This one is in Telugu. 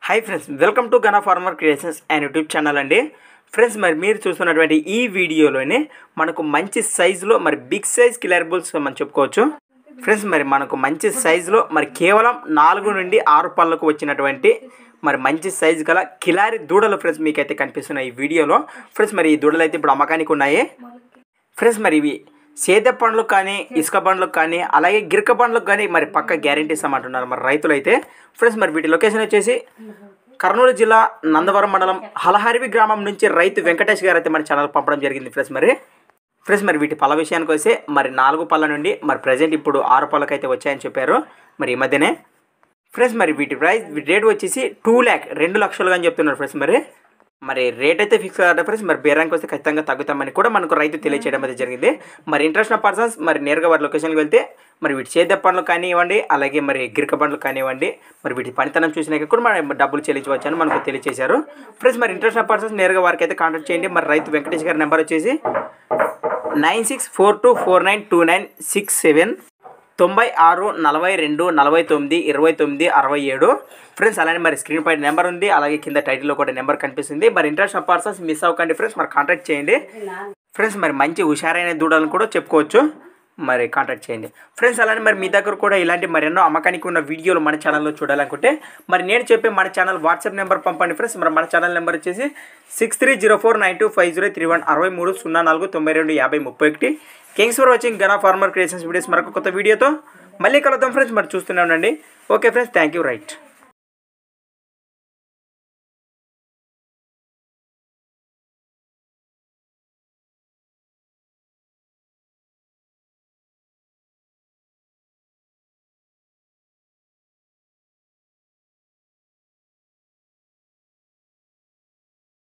Hi friends, welcome to Gana farmer creations and YouTube channel అండి. ఫ్రెండ్స్, మరి మీరు చూస్తున్నటువంటి ఈ వీడియోలోనే మనకు మంచి సైజులో మరి బిగ్ సైజ్ కిలారీ బుల్స్ మనం చెప్పుకోవచ్చు. ఫ్రెండ్స్, మరి మనకు మంచి సైజులో మరి కేవలం 4 నుండి 6 పళ్ళకు వచ్చినటువంటి మరి మంచి సైజు గల కిలారీ దూడలు ఫ్రెండ్స్ మీకైతే కనిపిస్తున్నాయి ఈ వీడియోలో. ఫ్రెండ్స్, మరి ఈ దూడలు అయితే ఇప్పుడు అమ్మకానికి ఉన్నాయి. ఫ్రెండ్స్, మరి ఇవి సేద పండ్లకు కానీ ఇసుక బండ్లకు కానీ అలాగే గిరక బండ్లకు కానీ మరి పక్క గ్యారెంటీ ఇస్తామంటున్నారు మరి రైతులు అయితే. ఫ్రెండ్స్, మరి వీటి లొకేషన్ వచ్చేసి కర్నూలు జిల్లా నందవరం మండలం హలహరివి గ్రామం నుంచి రైతు వెంకటేష్ గారు అయితే మన ఛానల్ పంపడం జరిగింది. ఫ్రెండ్స్ మరి వీటి పళ్ళ విషయానికి వస్తే మరి 4 పళ్ళ నుండి మరి ప్రజెంట్ ఇప్పుడు 6 పళ్ళకి అయితే వచ్చాయని చెప్పారు మరి ఈ మధ్యనే. ఫ్రెండ్స్, మరి వీటి రేట్ వచ్చేసి 2 లక్షలుగా అని చెప్తున్నారు. ఫ్రెండ్స్, మరి రేట్ అయితే ఫిక్స్ కాదు ఫ్రెండ్స్. మరి బేరానికి వస్తే ఖచ్చితంగా తగ్గుతామని కూడా మనకు రైతు తెలియచేయడం అయితే జరిగింది. మరి ఇంట్రెస్ట్ ఉన్న పర్సన్స్ మరి నేరుగా వారి లొకేషన్కి వెళ్తే మరి వీటి చేద్ద పండ్లు కానివ్వండి అలాగే మరి గిరక బండ్లు కానివ్వండి మరి వీటి పనితనం చూసినాక కూడా మనం డబ్బులు చెల్లించవచ్చు అని మనకు తెలియజేశారు. ఫ్రెండ్స్, మరి ఇంట్రెస్ట్ ఉన్న పర్సన్స్ నేరుగా వారికి అయితే కాంటాక్ట్ చేయండి. మరి రైతు వెంకటేష్ గారి నెంబర్ వచ్చేసి 96424967 96 42 49 29 67. ఫ్రెండ్స్, అలానే మరి స్క్రీన్ పై నెంబర్ ఉంది, అలాగే కింద టైటిల్లో కూడా నెంబర్ కనిపిస్తుంది. మరి ఇంట్రెస్ట్ ఆఫ్ పర్సన్స్ మిస్ అవ్వకండి ఫ్రెండ్స్, మరి కాంటాక్ట్ చేయండి. ఫ్రెండ్స్, మరి మంచి హుషారైన దూడలను కూడా చెప్పుకోవచ్చు, మరి కాంటాక్ట్ చేయండి. ఫ్రెండ్స్, అలానే మరి మీ దగ్గర కూడా ఇలాంటి మరెన్నో అమ్మకానికి ఉన్న వీడియోలు మన ఛానల్లో చూడాలనుకుంటే మరి నేను చెప్పే మన ఛానల్ వాట్సాప్ నెంబర్ పంపండి ఫ్రెండ్స్. మరి మన ఛానల్ నెంబర్ వచ్చేసి 6304925031 63 04 92 50 31. Thanks for watching Gana farmer creations videos. మరొక కొత్త వీడియోతో మళ్ళీ కలుద్దాం ఫ్రెండ్స్. మరి చూస్తూనే ఉండండి. Okay friends, thank you. Right.